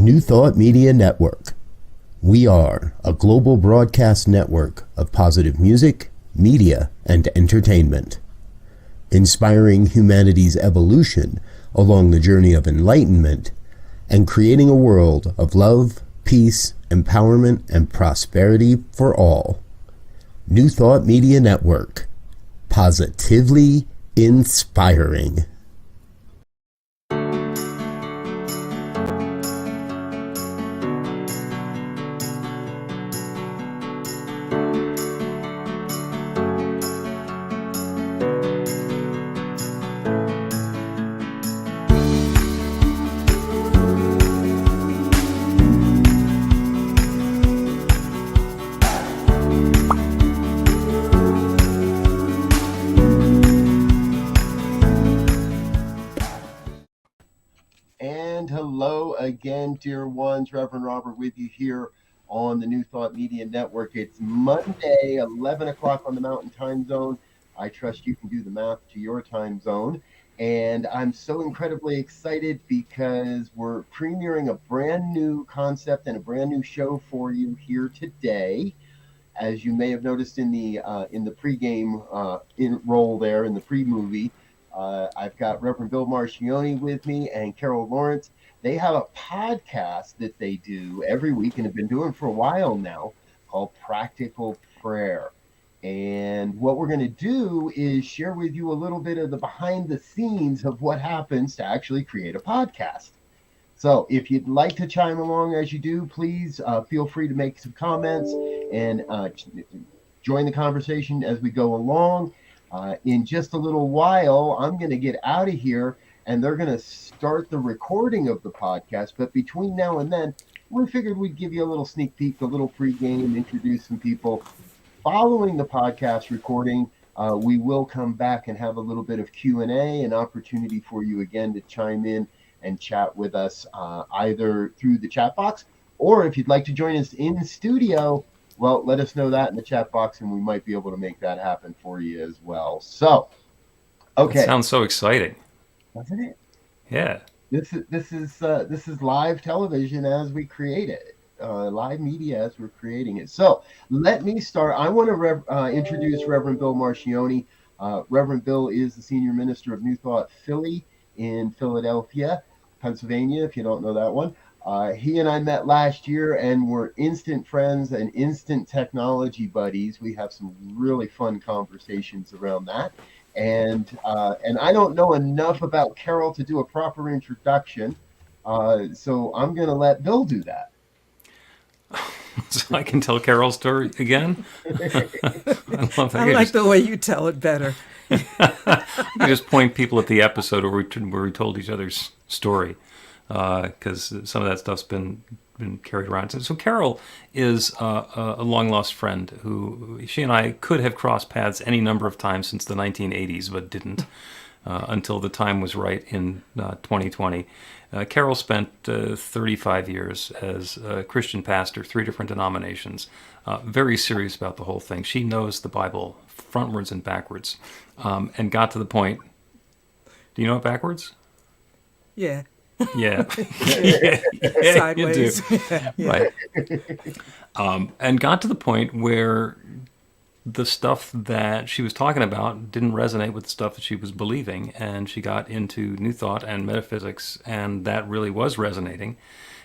New Thought Media Network. We are a global broadcast network of positive music, media, and entertainment, inspiring humanity's evolution along the journey of enlightenment and creating a world of love, peace, empowerment, and prosperity for all. New Thought Media Network. Positively inspiring. Again, dear ones, Reverend Robert with you here on the New Thought Media Network. It's Monday, 11 o'clock on the Mountain Time Zone. I trust you can do the math to your time zone. And I'm so incredibly excited because we're premiering a brand new concept and a brand new show for you here today. As you may have noticed in the pregame role there in the pre-movie, I've got Reverend Bill Marchiony with me and Carol Lawrence. They have a podcast that they do every week and have been doing for a while now called Practical Prayer. And what we're going to do is share with you a little bit of the behind the scenes of what happens to actually create a podcast. So if you'd like to chime along as you do, please feel free to make some comments and join the conversation as we go along. In just a little while, I'm going to get out of here and they're going to start the recording of the podcast. But between now and then, we figured we'd give you a little sneak peek, a little pregame, introduce some people. Following the podcast recording, we will come back and have a little bit of Q&A, an opportunity for you again to chime in and chat with us either through the chat box, or if you'd like to join us in the studio, well, let us know that in the chat box and we might be able to make that happen for you as well. So, okay. That sounds so exciting. Doesn't it? Yeah. This is live television as we create it, live media as we're creating it. So let me start. I want to introduce Reverend Bill Marchiony. Reverend Bill is the senior minister of New Thought Philly in Philadelphia, Pennsylvania, if you don't know that one. He and I met last year and we're instant friends and instant technology buddies. We have some really fun conversations around that. And I don't know enough about Carol to do a proper introduction, so I'm going to let Bill do that. So I can tell Carol's story again? I like the way you tell it better. I just point people at the episode where we told each other's story, because some of that stuff's been carried around. So Carol is a long-lost friend who she and I could have crossed paths any number of times since the 1980s, but didn't until the time was right in 2020. Carol spent 35 years as a Christian pastor, 3 different denominations, very serious about the whole thing. She knows the Bible frontwards and backwards, and got to the point. Do you know it backwards? Yeah. Yeah. yeah, Sideways. Yeah. Right. And got to the point where the stuff that she was talking about didn't resonate with the stuff that she was believing, and she got into New Thought and metaphysics, and that really was resonating.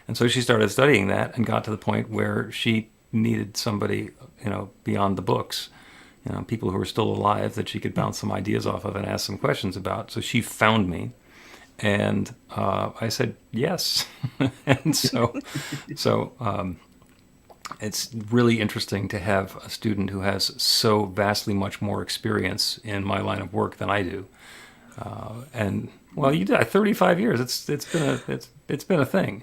And so she started studying that and got to the point where she needed somebody, beyond the books, people who were still alive that she could bounce some ideas off of and ask some questions about. So she found me. And I said yes, and so it's really interesting to have a student who has so vastly much more experience in my line of work than I do. And well, you did 35 years. It's been a thing,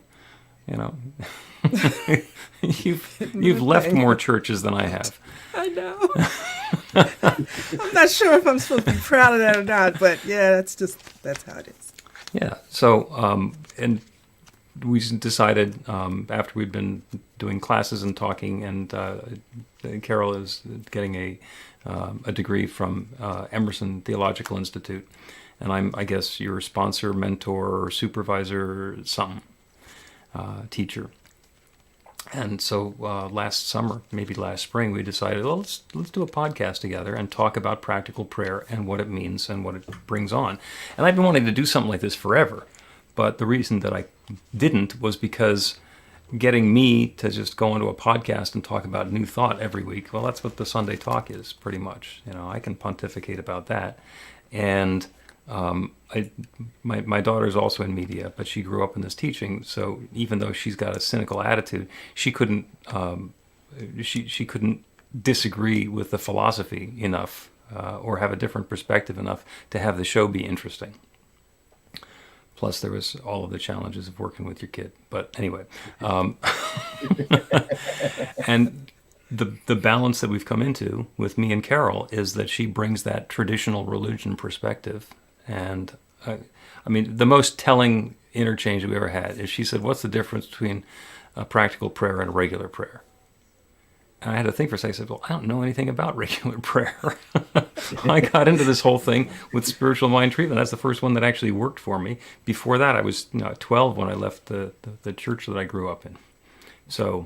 You've left more churches than I have. I know. I'm not sure if I'm supposed to be proud of that or not, but yeah, that's how it is. Yeah. So, and we decided after we'd been doing classes and talking, and Carol is getting a degree from Emerson Theological Institute, and I'm, I guess, your sponsor, mentor, or supervisor, or something. teacher. And so last summer, maybe last spring, we decided, well, let's do a podcast together and talk about practical prayer and what it means and what it brings on. And I've been wanting to do something like this forever, but the reason that I didn't was because getting me to just go onto a podcast and talk about New Thought every week, well, that's what the Sunday Talk is, pretty much. I can pontificate about that. And my daughter's also in media, but she grew up in this teaching. So even though she's got a cynical attitude, she couldn't she couldn't disagree with the philosophy enough or have a different perspective enough to have the show be interesting. Plus, there was all of the challenges of working with your kid. But anyway, and the balance that we've come into with me and Carol is that she brings that traditional religion perspective. And I mean, the most telling interchange we ever had is she said, "What's the difference between a practical prayer and a regular prayer?" And I had to think for a second. I said, "Well, I don't know anything about regular prayer." I got into this whole thing with spiritual mind treatment. That's the first one that actually worked for me. Before that, I was 12 when I left the church that I grew up in. So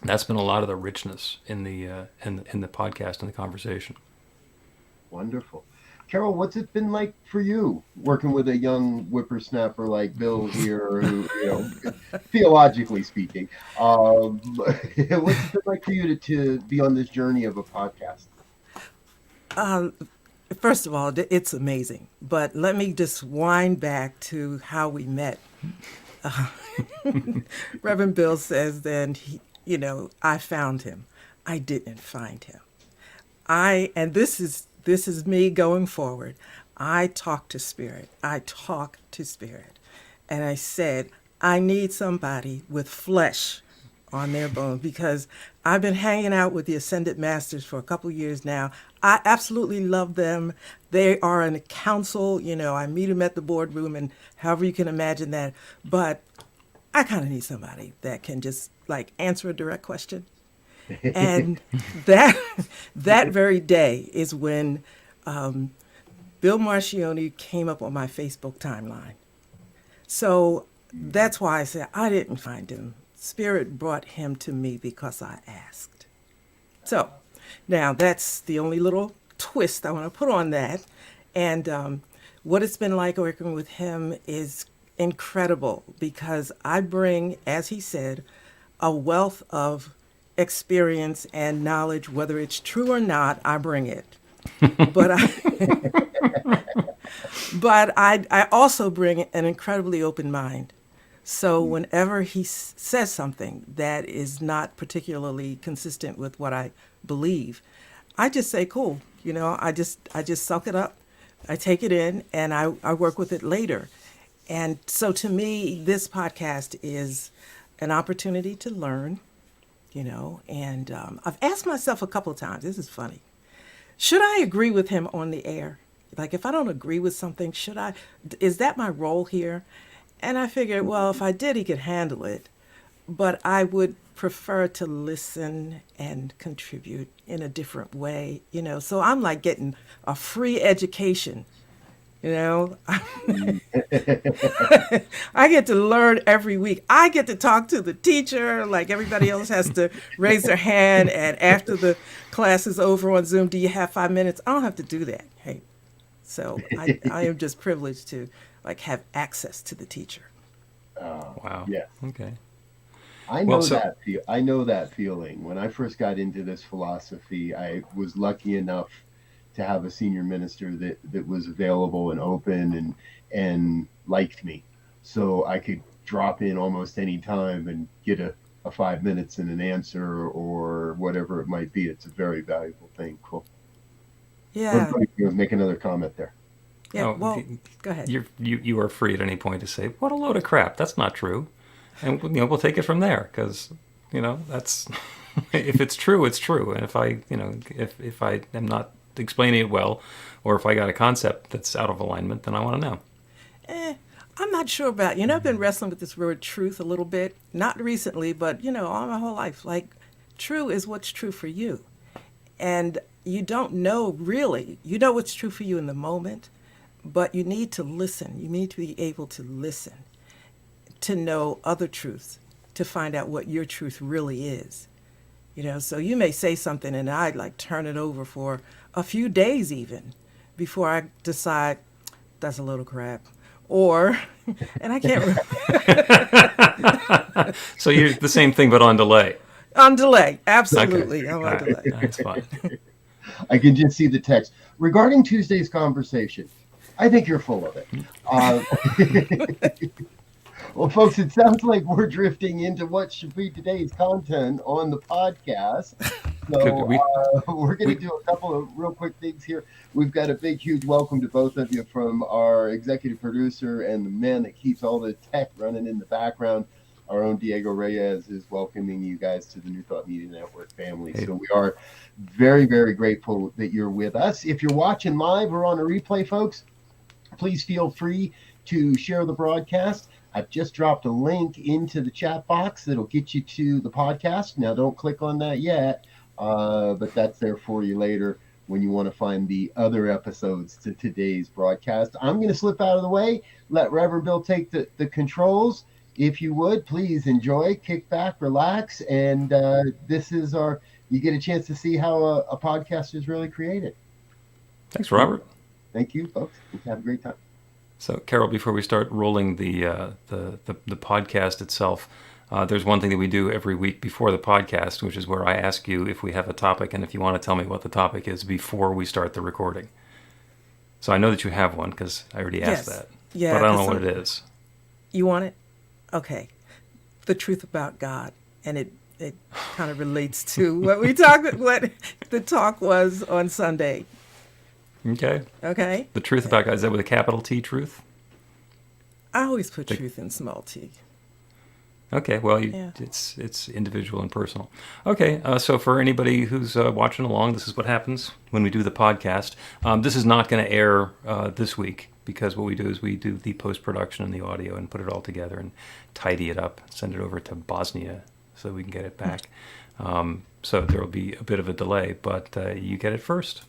that's been a lot of the richness in the podcast and the conversation. Wonderful. Carol, what's it been like for you working with a young whippersnapper like Bill here, who, theologically speaking, what's it been like for you to be on this journey of a podcast? First of all, it's amazing. But let me just wind back to how we met. Reverend Bill says then, I found him. I didn't find him. And this is me going forward. I talk to spirit. And I said, I need somebody with flesh on their bones, because I've been hanging out with the Ascended Masters for a couple years now. I absolutely love them. They are in a council. I meet them at the boardroom and however you can imagine that. But I kind of need somebody that can just answer a direct question. And that very day is when Bill Marchiony came up on my Facebook timeline. So that's why I said I didn't find him. Spirit brought him to me because I asked. So now that's the only little twist I want to put on that. And what it's been like working with him is incredible, because I bring, as he said, a wealth of experience and knowledge. Whether it's true or not, I bring it. But I also bring an incredibly open mind. So whenever he says something that is not particularly consistent with what I believe, I just say, cool. I just suck it up. I take it in and I work with it later. And so to me, this podcast is an opportunity to learn, and I've asked myself a couple of times, this is funny, should I agree with him on the air? If I don't agree with something, is that my role here? And I figured, well, if I did, he could handle it. But I would prefer to listen and contribute in a different way, So I'm like getting a free education, I get to learn every week. I get to talk to the teacher like everybody else has to raise their hand. And after the class is over on Zoom, do you have 5 minutes? I don't have to do that. Hey, so I am just privileged to have access to the teacher. Wow. Yeah. Okay. I know that feeling. When I first got into this philosophy, I was lucky enough to have a senior minister that was available and open and liked me. So I could drop in almost any time and get a 5 minutes and an answer or whatever it might be. It's a very valuable thing. Cool. Yeah. Make another comment there. Yeah. Well, go ahead. You are free at any point to say, "What a load of crap! That's not true," and we'll take it from there, because that's if it's true, it's true. And if I am not explaining it well, or if I got a concept that's out of alignment, then I want to know. I'm not sure about, I've been wrestling with this word truth a little bit, not recently, but, all my whole life. True is what's true for you. And you don't know really, what's true for you in the moment, but you need to listen. You need to be able to listen to know other truths, to find out what your truth really is. So you may say something and I'd like turn it over for a few days even before I decide that's a load of crap. Or, and I can't remember. So you're the same thing, but on delay. On delay, absolutely. Okay. I'm All on right. delay. That's fine. I can just see the text. Regarding Tuesday's conversation, I think you're full of it. Well, folks, it sounds like we're drifting into what should be today's content on the podcast. So we're going to do a couple of real quick things here. We've got a big, huge welcome to both of you from our executive producer and the man that keeps all the tech running in the background. Our own Diego Reyes is welcoming you guys to the New Thought Media Network family. Hey. So we are very, very grateful that you're with us. If you're watching live or on a replay, folks, please feel free to share the broadcast. I've just dropped a link into the chat box that'll get you to the podcast. Now, don't click on that yet, but that's there for you later when you want to find the other episodes to today's broadcast. I'm going to slip out of the way, let Reverend Bill take the controls. If you would, please enjoy, kick back, relax, and this is you get a chance to see how a podcast is really created. Thanks, Robert. Thank you, folks. Have a great time. So, Carol, before we start rolling the podcast itself, there's one thing that we do every week before the podcast, which is where I ask you if we have a topic and if you want to tell me what the topic is before we start the recording. So I know that you have one because I already asked that. Yeah, but I don't know what it is. You want it? Okay. The truth about God. And it kind of relates to what the talk was on Sunday. Okay. Okay. The truth about God, is that with a capital T, truth? I always put truth in small t. Okay, well, it's individual and personal. Okay, so for anybody who's watching along, this is what happens when we do the podcast. This is not going to air this week because what we do is we do the post-production and the audio and put it all together and tidy it up, send it over to Bosnia so we can get it back. So there will be a bit of a delay, but you get it first.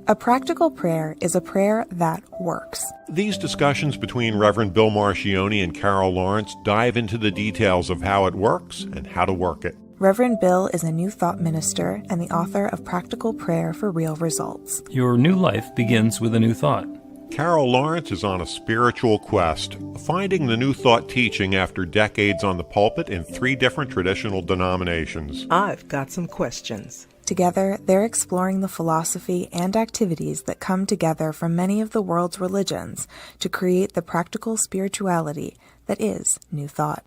A practical prayer is a prayer that works. These discussions between Reverend Bill Marchiony and Carol Lawrence dive into the details of how it works and how to work it. Reverend Bill is a New Thought minister and the author of Practical Prayer for Real Results. Your new life begins with a new thought. Carol Lawrence is on a spiritual quest, finding the New Thought teaching after decades on the pulpit in 3 different traditional denominations. I've got some questions. Together, they're exploring the philosophy and activities that come together from many of the world's religions to create the practical spirituality that is New Thought.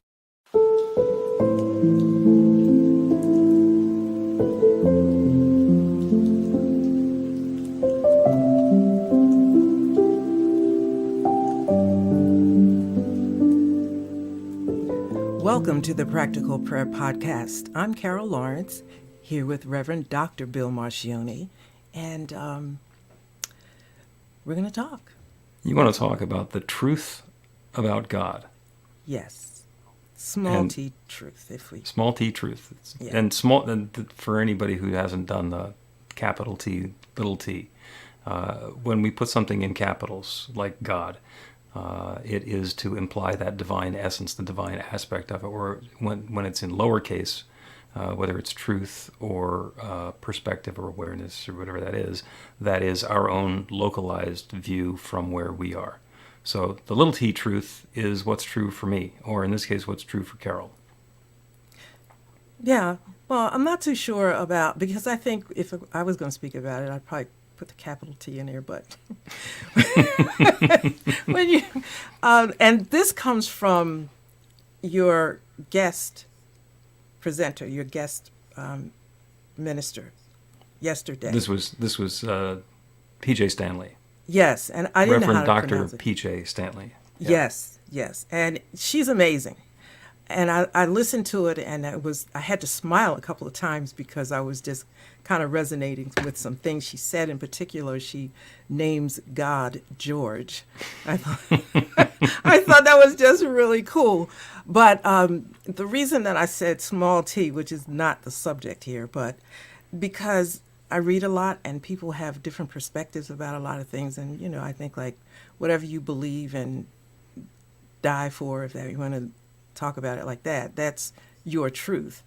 Welcome to the Practical Prayer Podcast. I'm Carol Lawrence, here with Reverend Dr. Bill Marchiony, and we're going to talk. You want to talk about the truth about God. Yes. Small t truth, if we... Small t truth. Yeah. And for anybody who hasn't done the capital T, little t, when we put something in capitals, like God, it is to imply that divine essence, the divine aspect of it, or when it's in lowercase, whether it's truth or perspective or awareness or whatever that is our own localized view from where we are. So the little t truth is what's true for me, or in this case, what's true for Carol. Yeah, well, I'm not too sure about, because I think if I was going to speak about it, I'd probably put the capital T in there, but when you, and this comes from your guest presenter, your guest minister yesterday. This was P.J. Stanley. Yes, and I didn't know how Reverend to Dr. pronounce it. P.J. Stanley. Yeah. Yes, and she's amazing. And I listened to it, and I had to smile a couple of times because I was just kind of resonating with some things she said. In particular, she names God George. I thought that was just really cool. But the reason that I said small t, which is not the subject here, but because I read a lot and people have different perspectives about a lot of things. And, I think like whatever you believe and die for, if you want to talk about it like that. That's your truth.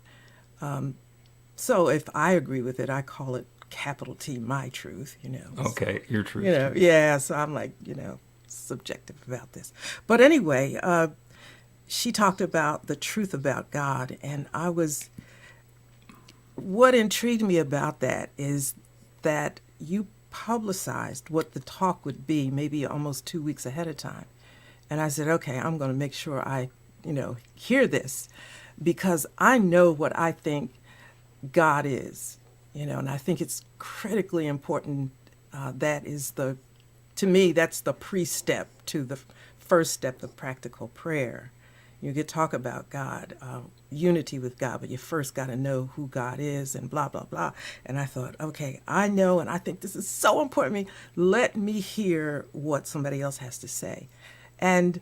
So if I agree with it, I call it capital T, my truth, Okay, your truth. Yeah, so I'm like, subjective about this. But anyway, she talked about the truth about God, and what intrigued me about that is that you publicized what the talk would be maybe almost 2 weeks ahead of time. And I said, okay, I'm going to make sure I, hear this, because I know what I think God is, and I think it's critically important. To me, that's the pre-step to the first step of practical prayer. You could talk about God, unity with God, but you first got to know who God is and blah, blah, blah. And I thought, okay, I know, and I think this is so important to me. Let me hear what somebody else has to say. And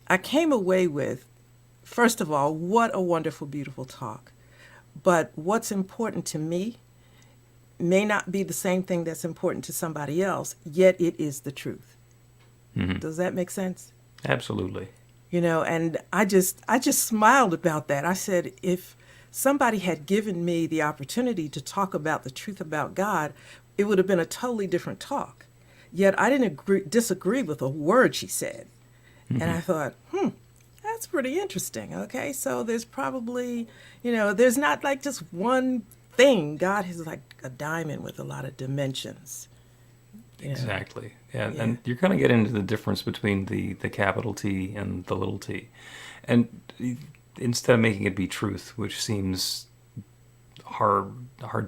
I came away with, first of all, what a wonderful, beautiful talk. But what's important to me may not be the same thing that's important to somebody else, yet it is the truth. Mm-hmm. Does that make sense? Absolutely. And I just smiled about that. I said, if somebody had given me the opportunity to talk about the truth about God, it would have been a totally different talk. Yet I didn't disagree with a word she said. Mm-hmm. And I thought, that's pretty interesting. Okay, so there's probably, there's not like just one thing. God is like a diamond with a lot of dimensions. Exactly. Yeah, and you're going to get into the difference between the capital T and the little t. And instead of making it be truth, which seems hard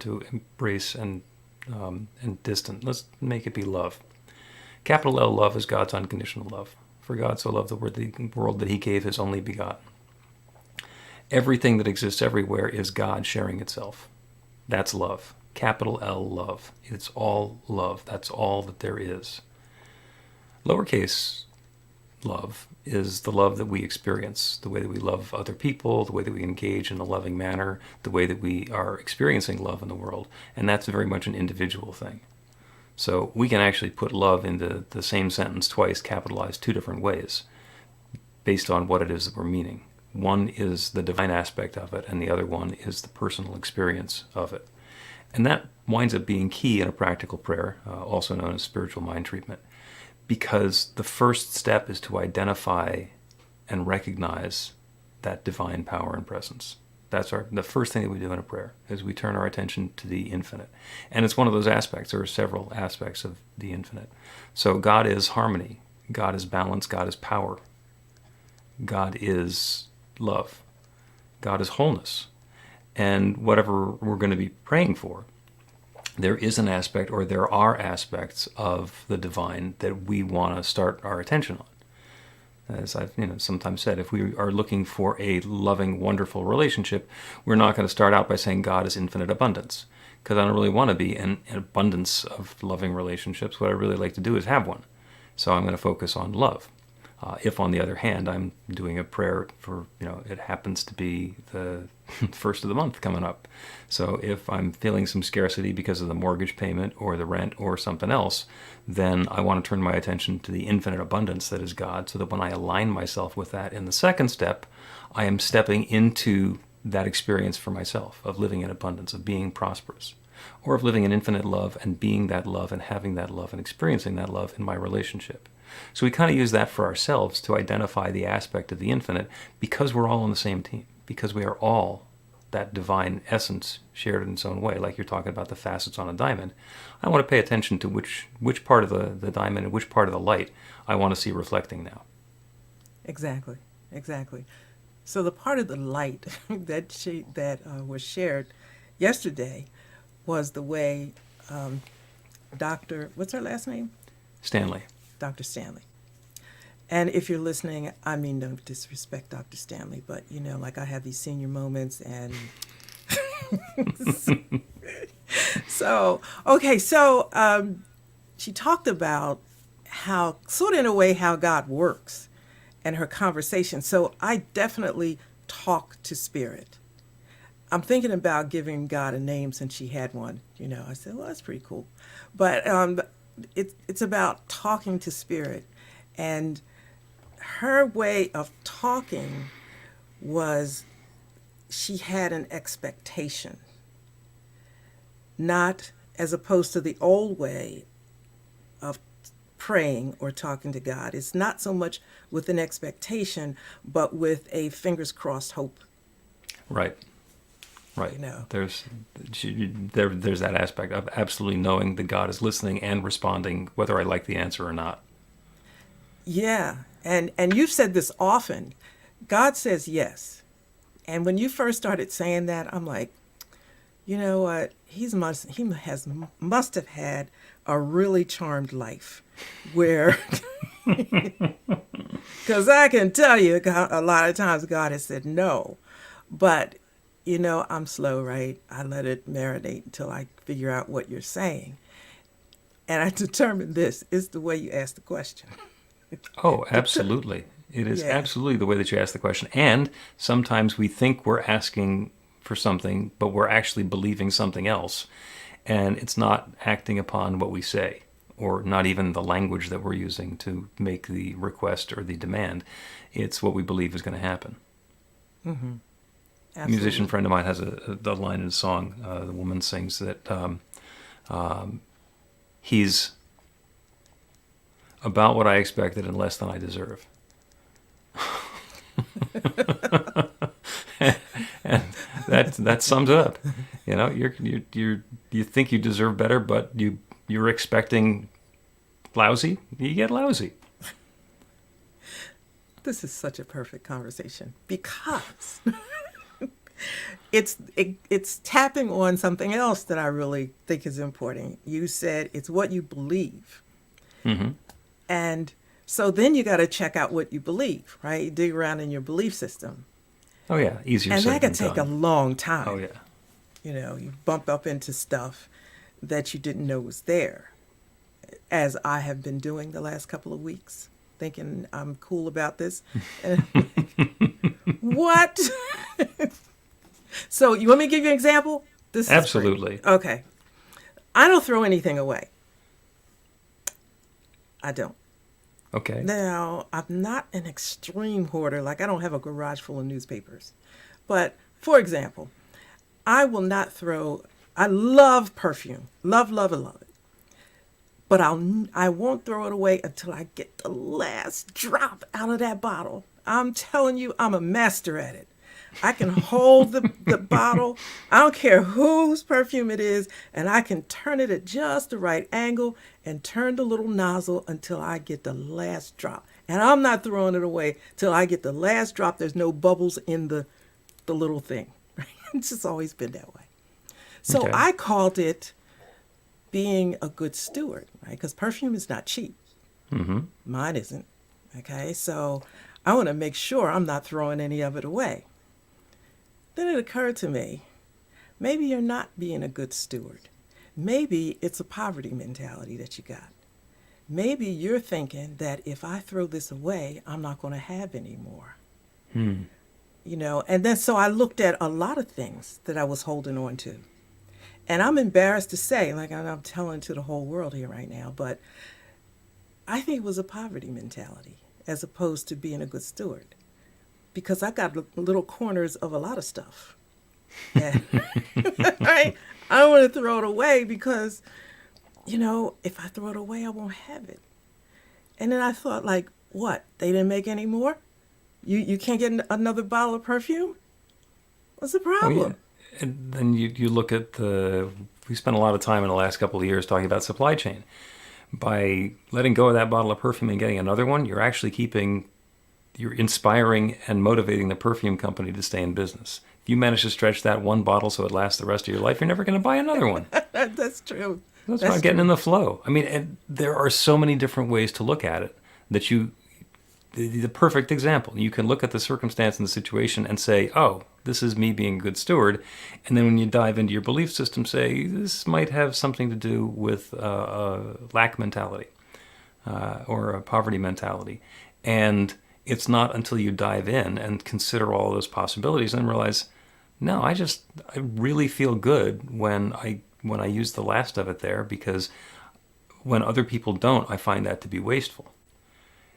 to embrace and distant, let's make it be love. Capital L, love, is God's unconditional love. For God so loved the world that he gave his only begotten. Everything that exists everywhere is God sharing itself. That's love. Capital L, love. It's all love. That's all that there is. Lowercase love is the love that we experience, the way that we love other people, the way that we engage in a loving manner, the way that we are experiencing love in the world. And that's very much an individual thing. So we can actually put love into the same sentence twice, capitalized two different ways, based on what it is that we're meaning. One is the divine aspect of it, and the other one is the personal experience of it. And that winds up being key in a practical prayer, also known as spiritual mind treatment, because the first step is to identify and recognize that divine power and presence. That's the first thing that we do in a prayer, is we turn our attention to the infinite. And it's one of those aspects. There are several aspects of the infinite. So God is harmony. God is balance. God is power. God is love. God is wholeness. And whatever we're going to be praying for, there is an aspect, or there are aspects of the divine that we want to start our attention on. As I've sometimes said, if we are looking for a loving, wonderful relationship, we're not going to start out by saying God is infinite abundance, because I don't really want to be in an abundance of loving relationships. What I really like to do is have one. So I'm going to focus on love. If, on the other hand, I'm doing a prayer for, it happens to be the first of the month coming up. So if I'm feeling some scarcity because of the mortgage payment or the rent or something else, then I want to turn my attention to the infinite abundance that is God, so that when I align myself with that in the second step, I am stepping into that experience for myself of living in abundance, of being prosperous, or of living in infinite love and being that love and having that love and experiencing that love in my relationship. So we kind of use that for ourselves to identify the aspect of the infinite, because we're all on the same team, because we are all that divine essence shared in its own way. Like you're talking about the facets on a diamond. I want to pay attention to which part of the diamond and which part of the light I want to see reflecting now. Exactly. So the part of the light that was shared yesterday was the way what's her last name? Stanley. Dr. Stanley. And if you're listening, I mean, no disrespect Dr. Stanley, but like I have these senior moments, and so she talked about how, sort of in a way, how God works and her conversation. So I definitely talk to spirit. I'm thinking about giving God a name since she had one. I said, well, that's pretty cool. But it's about talking to spirit. And her way of talking was she had an expectation, not as opposed to the old way of praying or talking to God. It's not so much with an expectation, but with a fingers crossed hope. Right. Right. You know. There's that aspect of absolutely knowing that God is listening and responding, whether I like the answer or not. Yeah. And you've said this often. God says yes. And when you first started saying that, I'm like, you know what? He must have had a really charmed life where, because I can tell you a lot of times God has said no, but you know, I'm slow, right? I let it marinate until I figure out what you're saying. And I determined this is the way you ask the question. Oh, absolutely. It is absolutely the way that you ask the question. And sometimes we think we're asking for something, but we're actually believing something else. And it's not acting upon what we say, or not even the language that we're using to make the request or the demand. It's what we believe is going to happen. Mm-hmm. A musician friend of mine has a line in a song. The woman sings that he's about what I expected and less than I deserve. And that sums it up. You know, you think you deserve better, but you're expecting lousy. You get lousy. This is such a perfect conversation because it's tapping on something else that I really think is important. You said it's what you believe. Mm-hmm. And so then you got to check out what you believe, right? You dig around in your belief system. Oh, yeah. Easier and said that than can take done. a long time. Oh, yeah. You know, you bump up into stuff that you didn't know was there, as I have been doing the last couple of weeks, thinking I'm cool about this. And what? So you want me to give you an example? This is Absolutely. great. Okay. I don't throw anything away. I don't. Okay. Now, I'm not an extreme hoarder. Like, I don't have a garage full of newspapers. But, for example, I will not throw... I love perfume. Love, love, and love it. But I won't throw it away until I get the last drop out of that bottle. I'm telling you, I'm a master at it. I can hold the bottle. I don't care whose perfume it is, and I can turn it at just the right angle and turn the little nozzle until I get the last drop. And I'm not throwing it away till I get the last drop. There's no bubbles in the little thing. It's just always been that way. So Okay. I called it being a good steward, right? Because perfume is not cheap. Mm-hmm. Mine isn't. Okay, so I want to make sure I'm not throwing any of it away. Then it occurred to me, maybe you're not being a good steward. Maybe it's a poverty mentality that you got. Maybe you're thinking that if I throw this away, I'm not going to have any more. You know, and then so I looked at a lot of things that I was holding on to. And I'm embarrassed to say, like I'm telling to the whole world here right now, but I think it was a poverty mentality as opposed to being a good steward. Because I got little corners of a lot of stuff. And, right? I don't want to throw it away because, you know, if I throw it away, I won't have it. And then I thought, like, what? They didn't make any more? You can't get another bottle of perfume? What's the problem? Oh, yeah. And then you look at we spent a lot of time in the last couple of years talking about supply chain. By letting go of that bottle of perfume and getting another one, you're inspiring and motivating the perfume company to stay in business. If you manage to stretch that one bottle so it lasts the rest of your life, you're never going to buy another one. That's true. That's about getting in the flow. I mean, and there are so many different ways to look at it that the perfect example. You can look at the circumstance and the situation and say, oh, this is me being a good steward. And then when you dive into your belief system, say, this might have something to do with a lack mentality or a poverty mentality. And it's not until you dive in and consider all those possibilities and realize, no, I really feel good when I use the last of it there, because when other people don't, I find that to be wasteful.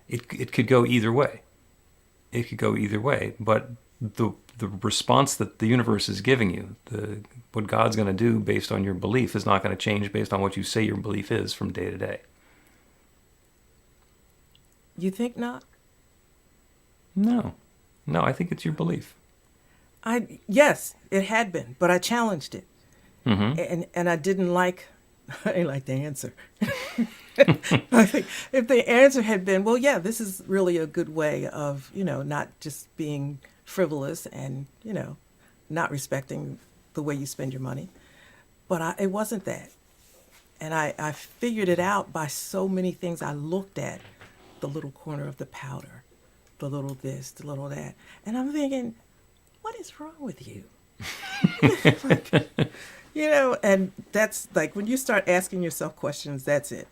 it could go either way. It could go either way, but the response that the universe is giving you, what God's going to do based on your belief, is not going to change based on what you say your belief is from day to day. You think not? No, I think it's your belief. Yes, it had been, but I challenged it, and I didn't like. I didn't like the answer. I think if the answer had been, well, yeah, this is really a good way of, not just being frivolous and, not respecting the way you spend your money. But it wasn't that. And I figured it out by so many things I looked at. The little corner of the powder, the little this, the little that. And I'm thinking, what is wrong with you? And that's like when you start asking yourself questions, that's it.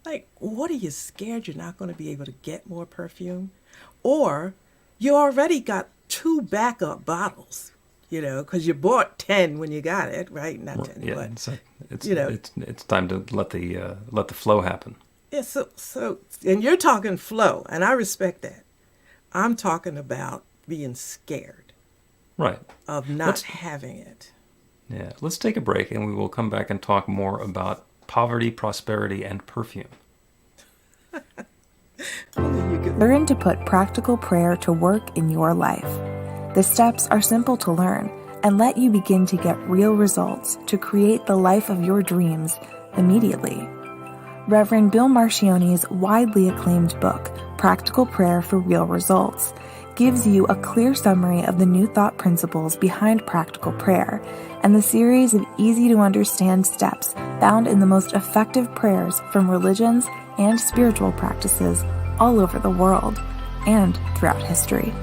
Like, what are you scared you're not going to be able to get more perfume? Or you already got 2 backup bottles, because you bought 10 when you got it, right? Not 10, yeah, but, it's time to let the flow happen. Yeah, so, and you're talking flow, and I respect that. I'm talking about being scared. Right. Of not having it. Yeah, let's take a break, and we will come back and talk more about poverty, prosperity, and perfume. Learn to put practical prayer to work in your life. The steps are simple to learn and let you begin to get real results to create the life of your dreams immediately. Reverend Bill Marchiony's widely acclaimed book, Practical Prayer for Real Results, gives you a clear summary of the New Thought principles behind practical prayer and the series of easy-to-understand steps found in the most effective prayers from religions and spiritual practices all over the world and throughout history.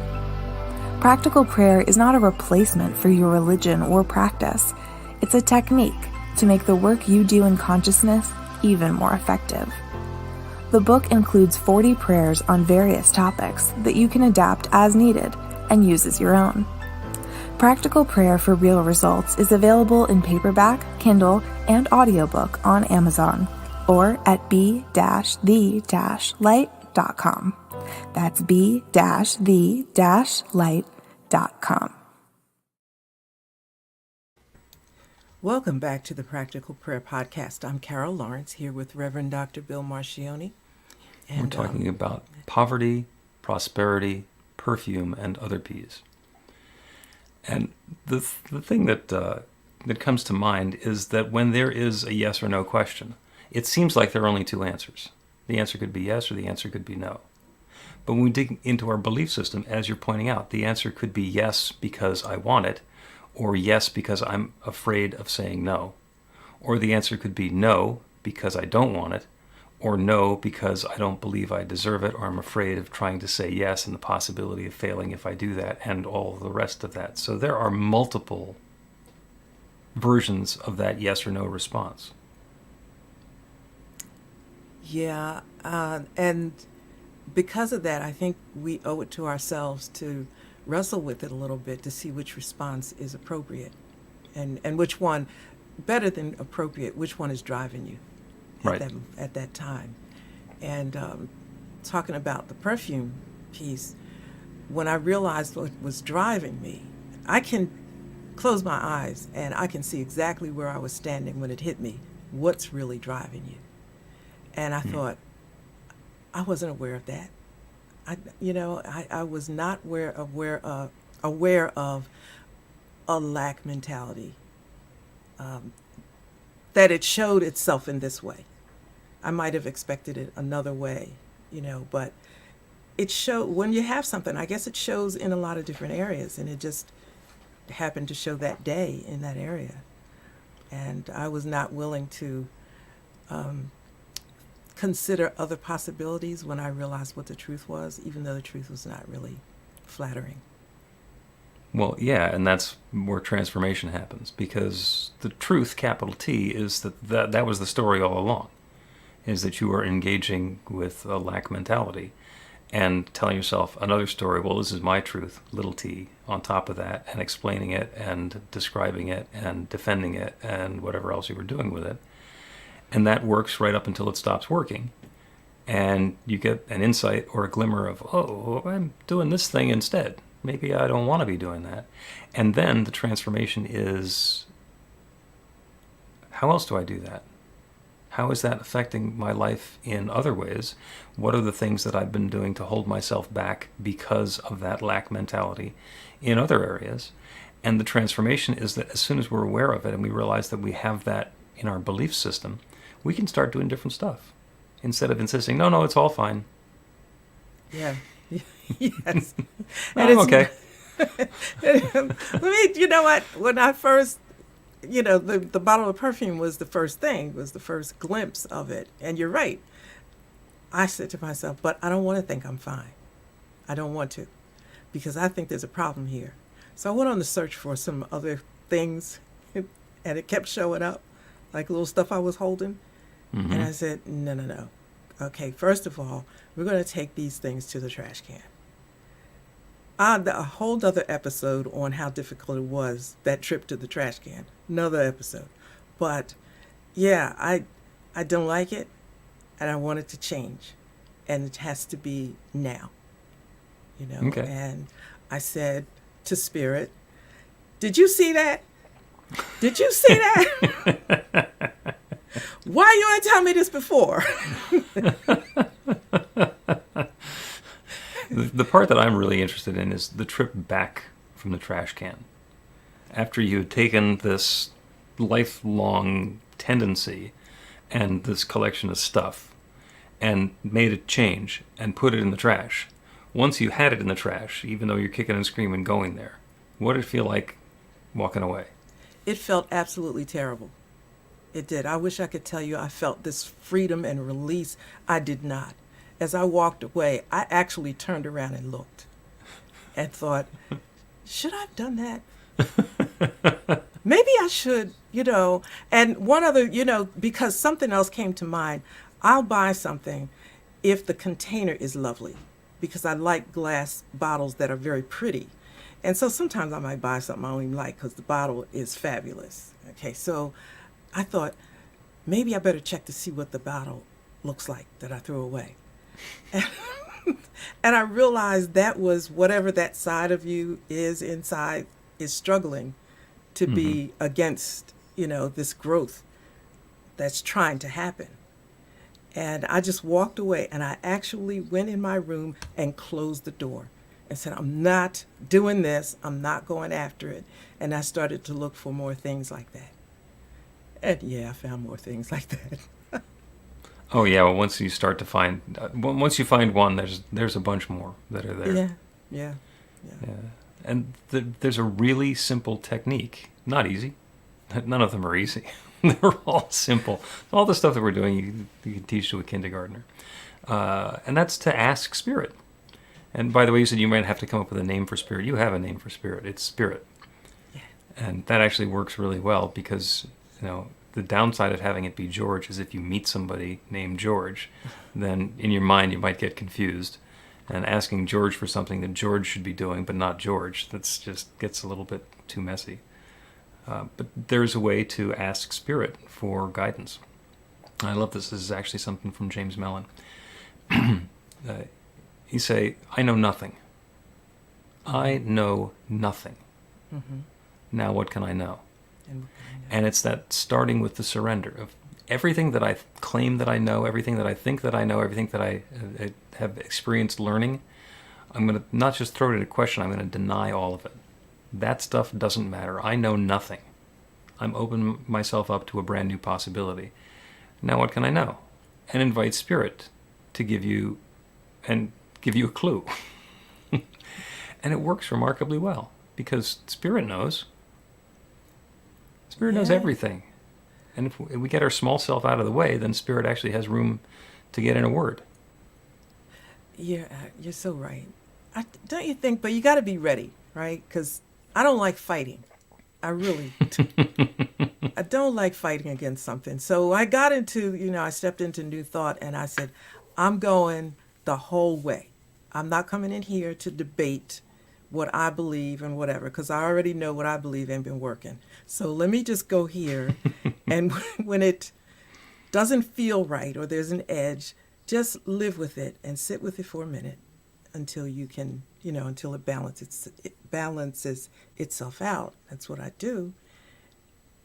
Practical prayer is not a replacement for your religion or practice. It's a technique to make the work you do in consciousness even more effective. The book includes 40 prayers on various topics that you can adapt as needed and use as your own. Practical Prayer for Real Results is available in paperback, Kindle, and audiobook on Amazon or at b-the-light.com. That's b-the-light.com. Welcome back to the Practical Prayer Podcast. I'm Carol Lawrence here with Reverend Dr. Bill Marchiony. And we're talking about poverty, prosperity, perfume, and other P's. And the thing that comes to mind is that when there is a yes or no question, it seems like there are only 2 answers. The answer could be yes or the answer could be no. But when we dig into our belief system, as you're pointing out, the answer could be yes because I want it, or yes because I'm afraid of saying no. Or the answer could be no because I don't want it, or no because I don't believe I deserve it, or I'm afraid of trying to say yes and the possibility of failing if I do that, and all the rest of that. So there are multiple versions of that yes or no response. Yeah, and because of that, I think we owe it to ourselves to wrestle with it a little bit to see which response is appropriate and which one, better than appropriate, which one is driving you at that time. And talking about the perfume piece, when I realized what was driving me, I can close my eyes and I can see exactly where I was standing when it hit me. What's really driving you? And I thought, I wasn't aware of that. I was not aware of a lack mentality, that it showed itself in this way. I might have expected it another way, but it showed when you have something. I guess it shows in a lot of different areas, and it just happened to show that day in that area. And I was not willing to consider other possibilities when I realized what the truth was, even though the truth was not really flattering. Well, yeah, and that's where transformation happens, because the truth, capital T, is that was the story all along, is that you are engaging with a lack mentality and telling yourself another story, well, this is my truth, little t, on top of that, and explaining it and describing it and defending it and whatever else you were doing with it. And that works right up until it stops working. and you get an insight or a glimmer of, oh, I'm doing this thing instead. Maybe I don't want to be doing that. And then the transformation is, how else do I do that? How is that affecting my life in other ways? What are the things that I've been doing to hold myself back because of that lack mentality in other areas? And the transformation is that as soon as we're aware of it and we realize that we have that in our belief system, we can start doing different stuff instead of insisting, no, it's all fine. Yeah. Yes. I'm okay. You know what? When I first, the bottle of perfume was the first thing, was the first glimpse of it. And you're right. I said to myself, but I don't want to think I'm fine. I don't want to, because I think there's a problem here. So I went on the search for some other things, and it kept showing up, like little stuff I was holding. Mm-hmm. And I said, no. Okay, first of all, we're going to take these things to the trash can. A whole other episode on how difficult it was, that trip to the trash can. Another episode. But yeah, I don't like it, and I want it to change. And it has to be now. Okay. And I said to Spirit, did you see that? Did you see that? Why you ain't tell me this before? The part that I'm really interested in is the trip back from the trash can. After you had taken this lifelong tendency and this collection of stuff and made it change and put it in the trash. Once you had it in the trash, even though you're kicking and screaming going there, what did it feel like walking away? It felt absolutely terrible. It did. I wish I could tell you I felt this freedom and release. I did not. As I walked away, I actually turned around and looked and thought, should I have done that? Maybe I should, And one other, because something else came to mind, I'll buy something if the container is lovely, because I like glass bottles that are very pretty. And so sometimes I might buy something I don't even like because the bottle is fabulous. Okay, so I thought, maybe I better check to see what the bottle looks like that I threw away. And I realized that was whatever that side of you is inside is struggling to be against, this growth that's trying to happen. And I just walked away, and I actually went in my room and closed the door and said, I'm not doing this. I'm not going after it. And I started to look for more things like that. And yeah, I found more things like that. Oh yeah, well, once you start to find, once you find one, there's a bunch more that are there. Yeah. And there's a really simple technique. Not easy. None of them are easy. They're all simple. All the stuff that we're doing, you can teach to a kindergartner. And that's to ask Spirit. And by the way, you said you might have to come up with a name for Spirit. You have a name for Spirit. It's Spirit. Yeah. And that actually works really well because, the downside of having it be George is if you meet somebody named George, then in your mind you might get confused. And asking George for something that George should be doing but not George, that's just gets a little bit too messy. But there's a way to ask Spirit for guidance. I love this. This is actually something from James Mellon. He say, I know nothing. I know nothing. Mm-hmm. Now what can I know? And it's that starting with the surrender of everything that I claim that I know, everything that I think that I know, everything that I have experienced learning. I'm going to not just throw it in a question, I'm going to deny all of it. That stuff doesn't matter. I know nothing. I'm opening myself up to a brand new possibility. Now what can I know? And invite Spirit to give you a clue. And it works remarkably well because Spirit knows. Spirit knows everything. And if we get our small self out of the way, then Spirit actually has room to get in a word. You're so right. Don't you think? But you got to be ready, right? Because I don't like fighting. I really I don't like fighting against something. So I got into, I stepped into New Thought and I said, I'm going the whole way. I'm not coming in here to debate what I believe and whatever, because I already know what I believe ain't been working. So let me just go here. And when it doesn't feel right or there's an edge, just live with it and sit with it for a minute until you can, until it balances itself out. That's what I do.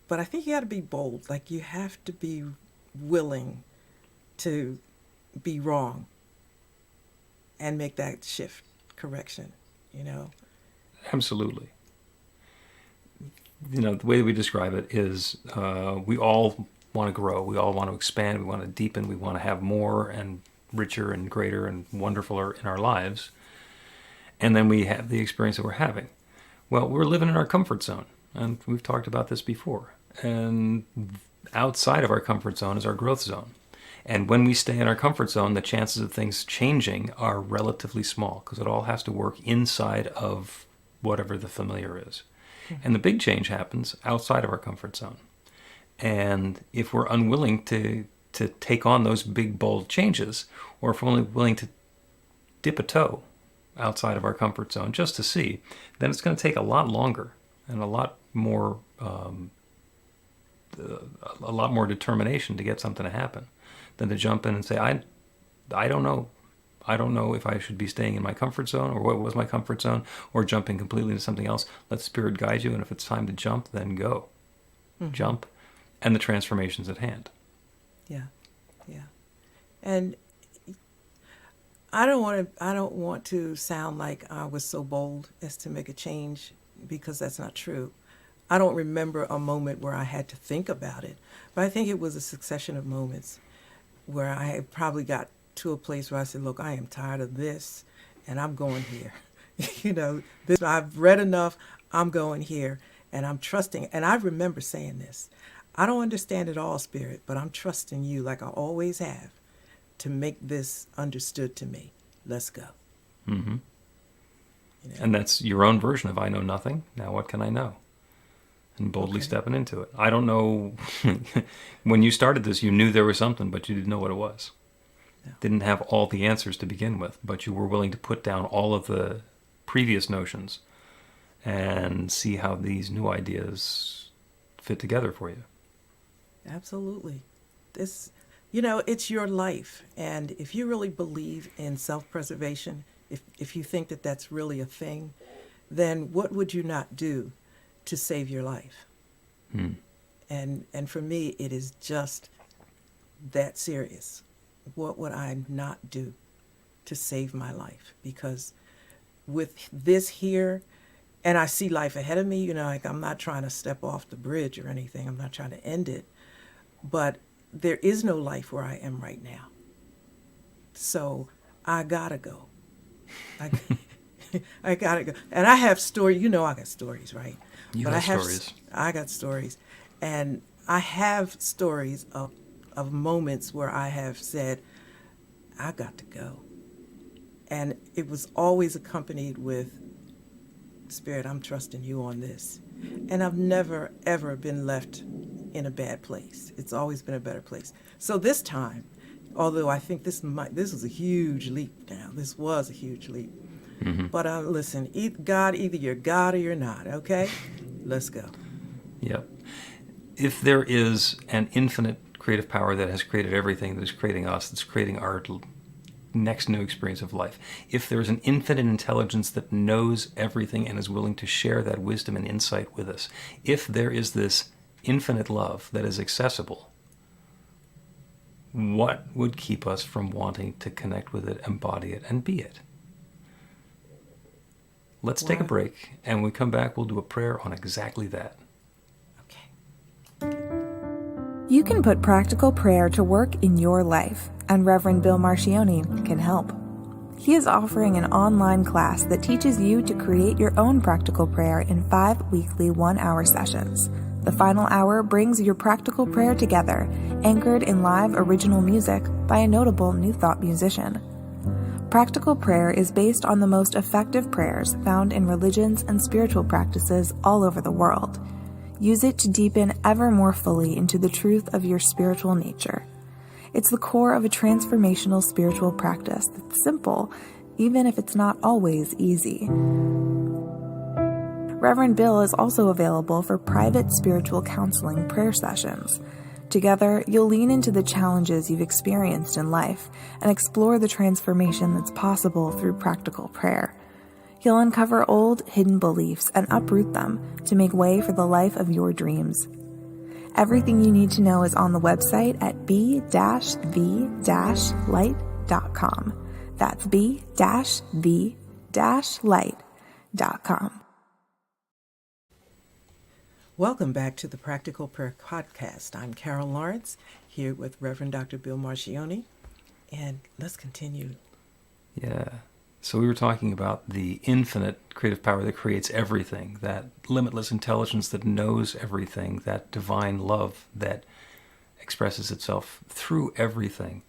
But I think you got to be bold. Like, you have to be willing to be wrong and make that shift, correction, Absolutely. The way that we describe it is we all want to grow. We all want to expand. We want to deepen. We want to have more and richer and greater and wonderfuler in our lives. And then we have the experience that we're having. Well, we're living in our comfort zone. And we've talked about this before. And outside of our comfort zone is our growth zone. And when we stay in our comfort zone, the chances of things changing are relatively small because it all has to work inside of whatever the familiar is. And the big change happens outside of our comfort zone. And if we're unwilling to take on those big, bold changes, or if we're only willing to dip a toe outside of our comfort zone just to see, then it's going to take a lot longer and a lot more determination to get something to happen than to jump in and say, I don't know. I don't know if I should be staying in my comfort zone or what was my comfort zone or jumping completely into something else. Let Spirit guide you, and if it's time to jump, then go. Mm-hmm. Jump, and the transformation's at hand. Yeah. And I don't want to sound like I was so bold as to make a change, because that's not true. I don't remember a moment where I had to think about it, but I think it was a succession of moments where I had probably got to a place where I said, look, I am tired of this and I'm going here. This, I've read enough, I'm going here, and I'm trusting. And I remember saying this, I don't understand it all, Spirit, but I'm trusting you like I always have to make this understood to me. Let's go. Mm-hmm. And that's your own version of I know nothing. Now what can I know? And boldly stepping into it. I don't know. When you started this, you knew there was something, but you didn't know what it was. No. Didn't have all the answers to begin with, but you were willing to put down all of the previous notions and see how these new ideas fit together for you. Absolutely. This, it's your life. And if you really believe in self-preservation, if you think that that's really a thing, then what would you not do to save your life? And for me, it is just that serious. What would I not do to save my life? Because with this here, and I see life ahead of me, like I'm not trying to step off the bridge or anything. I'm not trying to end it. But there is no life where I am right now. So I gotta go. I gotta go. And I have stories. I got stories, right? Stories. I got stories. And I have stories of moments where I have said, I got to go. And it was always accompanied with, Spirit, I'm trusting you on this. And I've never, ever been left in a bad place. It's always been a better place. So this time, although I think this was a huge leap now. This was a huge leap. Mm-hmm. But listen, God, either you're God or you're not, okay? Let's go. Yep. If there is an infinite creative power that has created everything, that is creating us, that's creating our next new experience of life, if there's an infinite intelligence that knows everything and is willing to share that wisdom and insight with us, if there is this infinite love that is accessible, what would keep us from wanting to connect with it, embody it, and be it? Let's take a break, and when we come back, we'll do a prayer on exactly that. You can put practical prayer to work in your life, and Reverend Bill Marchiony can help. He is offering an online class that teaches you to create your own practical prayer in 5 weekly 1-hour sessions. The final hour brings your practical prayer together, anchored in live original music by a notable New Thought musician. Practical prayer is based on the most effective prayers found in religions and spiritual practices all over the world. Use it to deepen ever more fully into the truth of your spiritual nature. It's the core of a transformational spiritual practice that's simple, even if it's not always easy. Reverend Bill is also available for private spiritual counseling prayer sessions. Together, you'll lean into the challenges you've experienced in life and explore the transformation that's possible through practical prayer. You'll uncover old, hidden beliefs and uproot them to make way for the life of your dreams. Everything you need to know is on the website at b-v-light.com. That's b-v-light.com. Welcome back to the Practical Prayer Podcast. I'm Carol Lawrence, here with Reverend Dr. Bill Marchiony, and let's continue. Yeah. So we were talking about the infinite creative power that creates everything, that limitless intelligence that knows everything, that divine love that expresses itself through everything,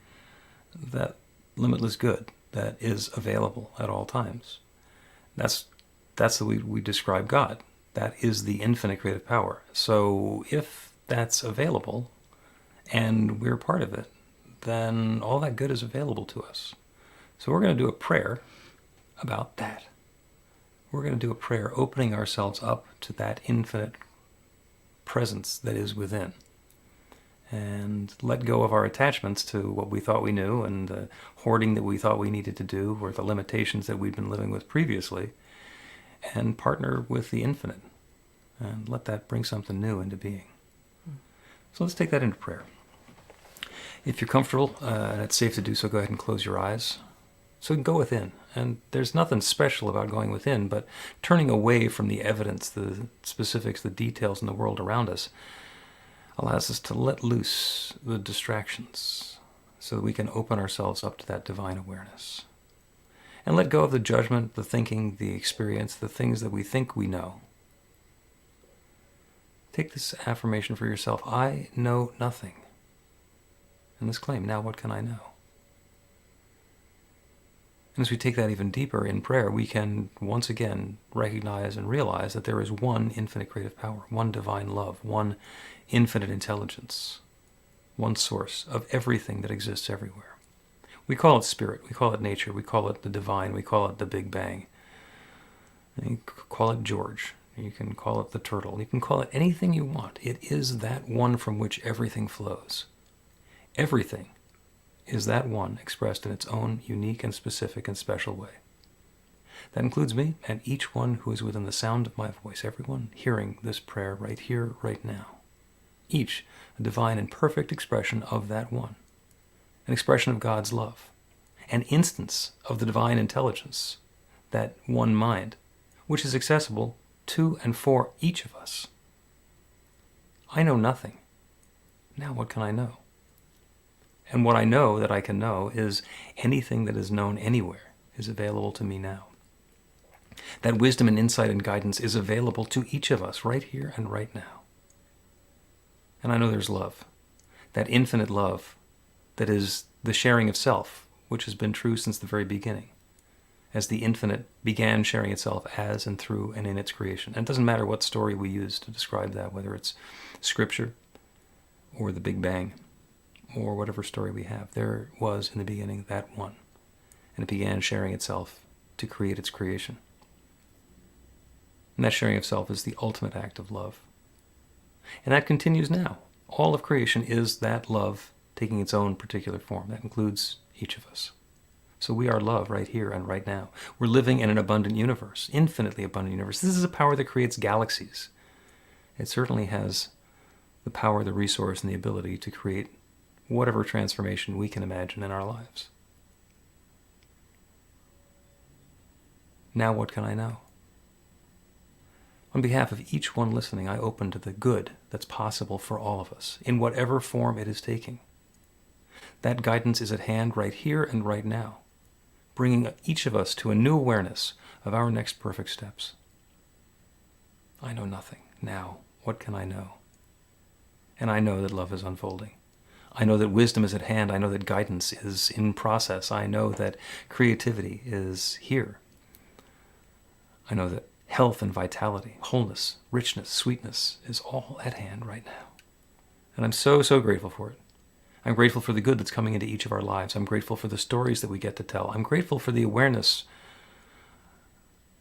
that limitless good that is available at all times. That's the way we describe God. That is the infinite creative power. So if that's available and we're part of it, then all that good is available to us. So we're going to do a prayer about that. We're going to do a prayer opening ourselves up to that infinite presence that is within, and let go of our attachments to what we thought we knew and the hoarding that we thought we needed to do, or the limitations that we'd been living with previously, and partner with the infinite and let that bring something new into being. So let's take that into prayer. If you're comfortable and it's safe to do so, go ahead and close your eyes. So go within. And there's nothing special about going within, but turning away from the evidence, the specifics, the details in the world around us allows us to let loose the distractions so that we can open ourselves up to that divine awareness. And let go of the judgment, the thinking, the experience, the things that we think we know. Take this affirmation for yourself. I know nothing. And this claim, now what can I know? And as we take that even deeper in prayer, we can once again recognize and realize that there is one infinite creative power, one divine love, one infinite intelligence, one source of everything that exists everywhere. We call it spirit, we call it nature, we call it the divine, we call it the Big Bang. And you call it George, you can call it the turtle, you can call it anything you want. It is that one from which everything flows. Everything is that one expressed in its own unique and specific and special way. That includes me and each one who is within the sound of my voice, everyone hearing this prayer right here, right now. Each a divine and perfect expression of that one, an expression of God's love, an instance of the divine intelligence, that one mind, which is accessible to and for each of us. I know nothing. Now what can I know? And what I know that I can know is anything that is known anywhere is available to me now. That wisdom and insight and guidance is available to each of us right here and right now. And I know there's love, that infinite love that is the sharing of self, which has been true since the very beginning, as the infinite began sharing itself as and through and in its creation. And it doesn't matter what story we use to describe that, whether it's scripture or the Big Bang, or whatever story we have. There was in the beginning that one, and it began sharing itself to create its creation. And that sharing of self is the ultimate act of love. And that continues now. All of creation is that love taking its own particular form. That includes each of us. So we are love right here and right now. We're living in an abundant universe, infinitely abundant universe. This is a power that creates galaxies. It certainly has the power, the resource, and the ability to create whatever transformation we can imagine in our lives. Now what can I know? On behalf of each one listening, I open to the good that's possible for all of us, in whatever form it is taking. That guidance is at hand right here and right now, bringing each of us to a new awareness of our next perfect steps. I know nothing. Now, what can I know? And I know that love is unfolding. I know that wisdom is at hand. I know that guidance is in process. I know that creativity is here. I know that health and vitality, wholeness, richness, sweetness is all at hand right now. And I'm so, so grateful for it. I'm grateful for the good that's coming into each of our lives. I'm grateful for the stories that we get to tell. I'm grateful for the awareness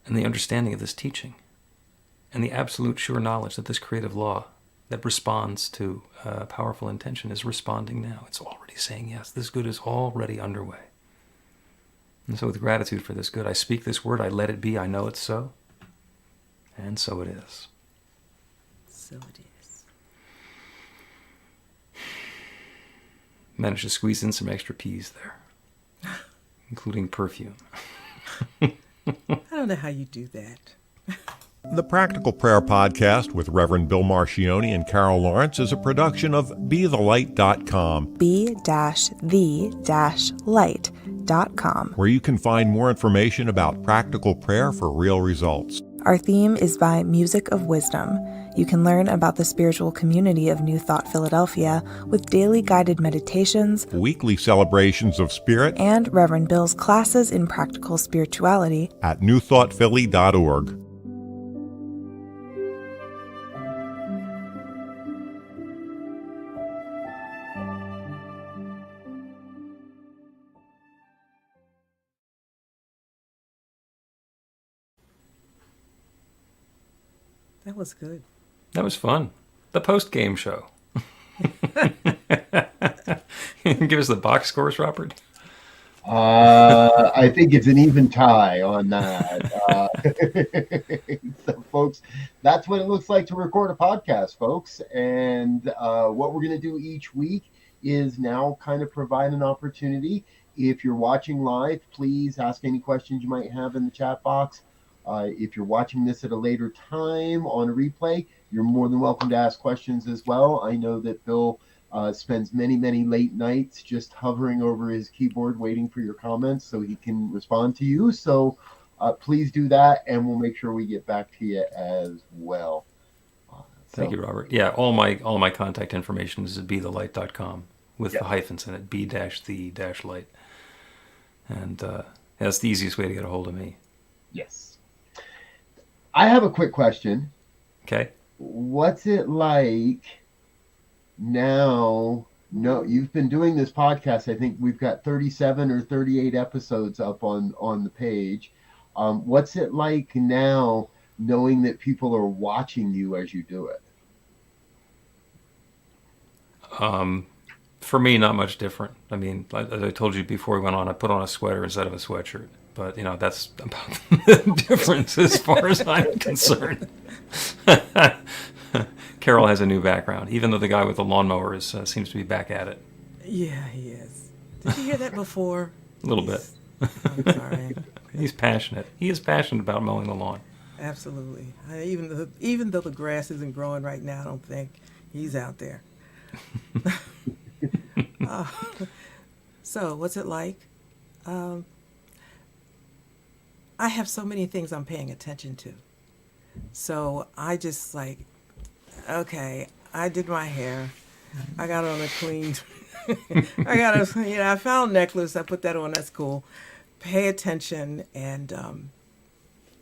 and the understanding of this teaching and the absolute sure knowledge that this creative law that responds to a powerful intention is responding now. It's already saying yes. This good is already underway. And so with gratitude for this good, I speak this word, I let it be, I know it's so. And so it is. So it is. Managed to squeeze in some extra peas there, including perfume. I don't know how you do that. The Practical Prayer Podcast with Reverend Bill Marchiony and Carol Lawrence is a production of BeTheLight.com, be-the-light.com. where you can find more information about practical prayer for real results. Our theme is by Music of Wisdom. You can learn about the spiritual community of New Thought Philadelphia with daily guided meditations, Weekly celebrations of spirit and Reverend Bill's classes in practical spirituality at newthoughtphilly.org. That was good. That was fun. The post-game show. Give us the box scores, Robert. I think it's an even tie on that. So, folks, that's what it looks like to record a podcast, folks. And what we're going to do each week is now kind of provide an opportunity. If you're watching live, please ask any questions you might have in the chat box. If you're watching this at a later time on a replay, you're more than welcome to ask questions as well. I know that Bill spends many, many late nights just hovering over his keyboard waiting for your comments so he can respond to you. So please do that, and we'll make sure we get back to you as well. Thank you, Robert. Yeah, all my contact information is at BeTheLight.com with the hyphens in it, B-the-light. And that's the easiest way to get a hold of me. Yes. I have a quick question. Okay. What's it like now? No, you've been doing this podcast. I think we've got 37 or 38 episodes up on the page. What's it like now knowing that people are watching you as you do it? For me, not much different. I mean, as I told you before we went on, I put on a sweater instead of a sweatshirt. But, that's about the difference as far as I'm concerned. Carol has a new background, even though the guy with the lawnmower seems to be back at it. Yeah, he is. Did you hear that before? A little bit. I'm sorry. He's passionate. He is passionate about mowing the lawn. Absolutely. Even though the grass isn't growing right now, I don't think he's out there. So, what's it like? I have so many things I'm paying attention to. So I just okay, I did my hair. I got on a clean, I found a necklace. I put that on. That's cool. Pay attention and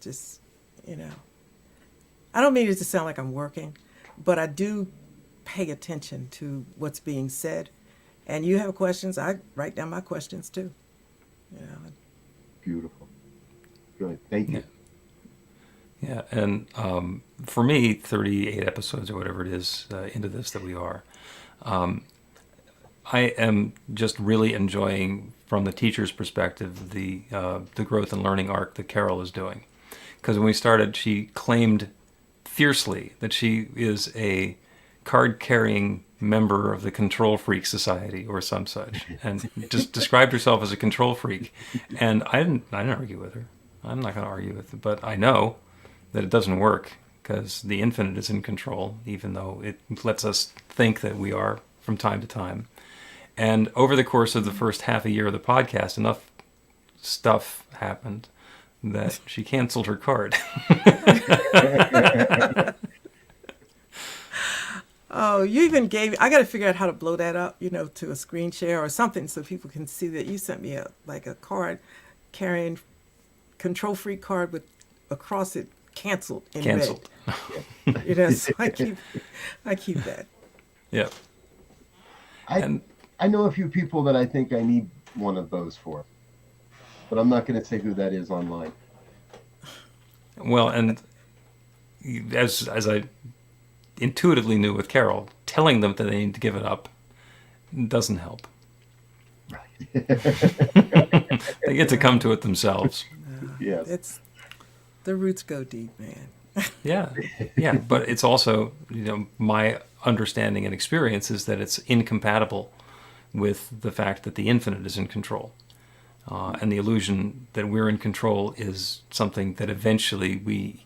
just, I don't mean it to sound like I'm working, but I do pay attention to what's being said. And you have questions, I write down my questions too. Beautiful. Good. Thank you. Yeah, and for me, 38 episodes or whatever it is into this that we are, I am just really enjoying, from the teacher's perspective, the growth and learning arc that Carol is doing. Because when we started, she claimed fiercely that she is a card-carrying member of the Control Freak Society or some such, and just described herself as a control freak. And I didn't argue with her. I'm not going to argue with it, but I know that it doesn't work because the infinite is in control, even though it lets us think that we are from time to time. And over the course of the first half a year of the podcast, enough stuff happened that she canceled her card. Oh, you even I got to figure out how to blow that up, to a screen share or something so people can see that you sent me a card carrying Control Freak card with across it canceled in Canceled. red. So I keep that. Yeah. I know a few people that I think I need one of those for, but I'm not going to say who that is online. Well, and as I intuitively knew with Carol, telling them that they need to give it up doesn't help. They get to come to it themselves. Yes. It's the roots go deep, man. Yeah, yeah, but it's also, my understanding and experience is that it's incompatible with the fact that the infinite is in control. And the illusion that we're in control is something that eventually we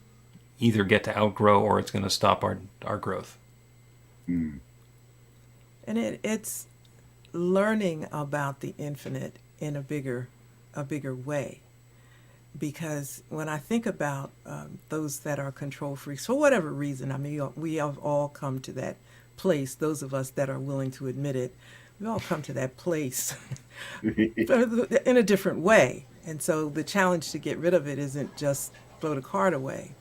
either get to outgrow or it's going to stop our growth. Mm. And it's learning about the infinite in a bigger way. Because when I think about those that are control freaks, for whatever reason, I mean, we have all come to that place, those of us that are willing to admit it, we all come to that place in a different way. And so the challenge to get rid of it isn't just throw the card away.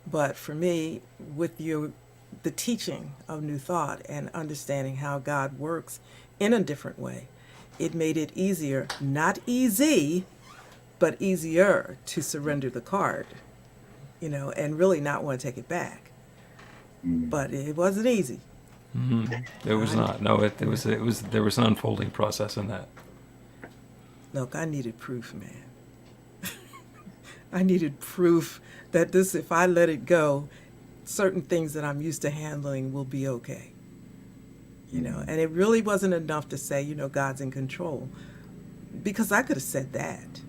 But for me, with the teaching of New Thought and understanding how God works in a different way, it made it easier, not easy, but easier to surrender the card, and really not want to take it back. But it wasn't easy. Mm-hmm. It was not. No, there was an unfolding process in that. Look, I needed proof, man. I needed proof that if I let it go, certain things that I'm used to handling will be okay. And it really wasn't enough to say, God's in control, because I could have said that.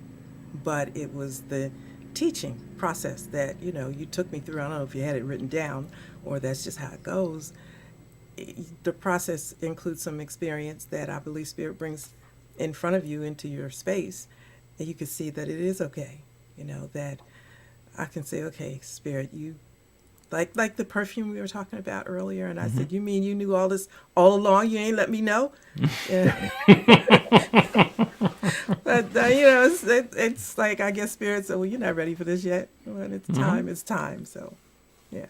But it was the teaching process that, you took me through. I don't know if you had it written down or that's just how it goes. The process includes some experience that I believe Spirit brings in front of you into your space. And you can see that it is okay. That I can say, okay, Spirit, you, like the perfume we were talking about earlier. And I said, you mean you knew all this all along? You ain't let me know? Yeah. But, it's like, I guess Spirit said, well, you're not ready for this yet. When it's time, it's time. So, yeah.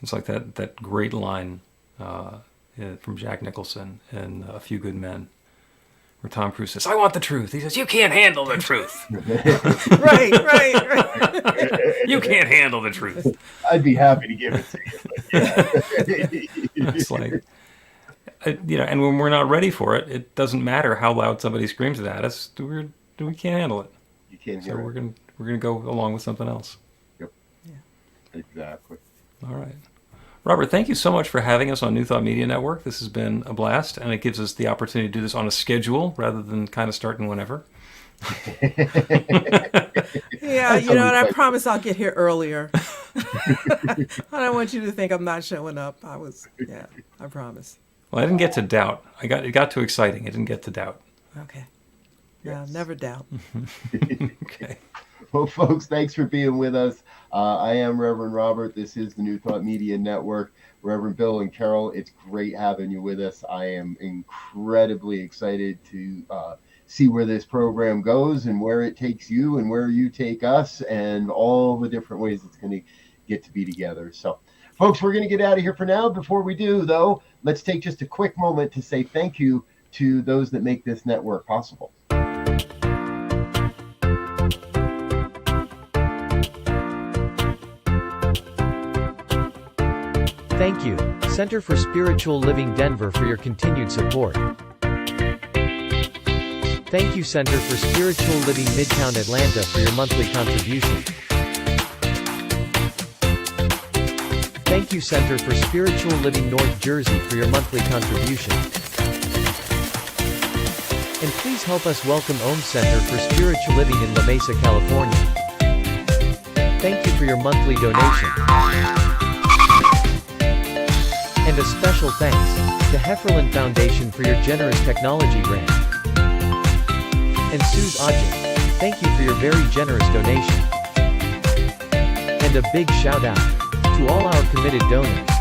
It's like that great line from Jack Nicholson in A Few Good Men, where Tom Cruise says, I want the truth. He says, you can't handle the truth. Right. You can't handle the truth. I'd be happy to give it to you. But It's like, and when we're not ready for it, it doesn't matter how loud somebody screams it at us. We can't handle it. You can't So hear we're it. gonna go along with something else. Yep. Yeah. Exactly. All right. Robert, thank you so much for having us on New Thought Media Network. This has been a blast, and it gives us the opportunity to do this on a schedule rather than kind of starting whenever. Yeah, and I promise I'll get here earlier. I don't want you to think I'm not showing up. I promise. Well, I didn't get to doubt. It got too exciting. I didn't get to doubt. Okay. Yeah, never doubt. Okay. Well, folks, thanks for being with us. I am Reverend Robert. This is the New Thought Media Network. Reverend Bill and Carol, it's great having you with us. I am incredibly excited to see where this program goes and where it takes you and where you take us and all the different ways it's going to get to be together. So, folks, we're going to get out of here for now. Before we do, though, let's take just a quick moment to say thank you to those that make this network possible. Thank you, Center for Spiritual Living Denver, for your continued support. Thank you, Center for Spiritual Living Midtown Atlanta, for your monthly contribution. Thank you, Center for Spiritual Living North Jersey, for your monthly contribution. And please help us welcome Om Center for Spiritual Living in La Mesa, California. Thank you for your monthly donation. And a special thanks to Hefferland Foundation for your generous technology grant. And Suze Ajay, thank you for your very generous donation. And a big shout out to all our committed donors.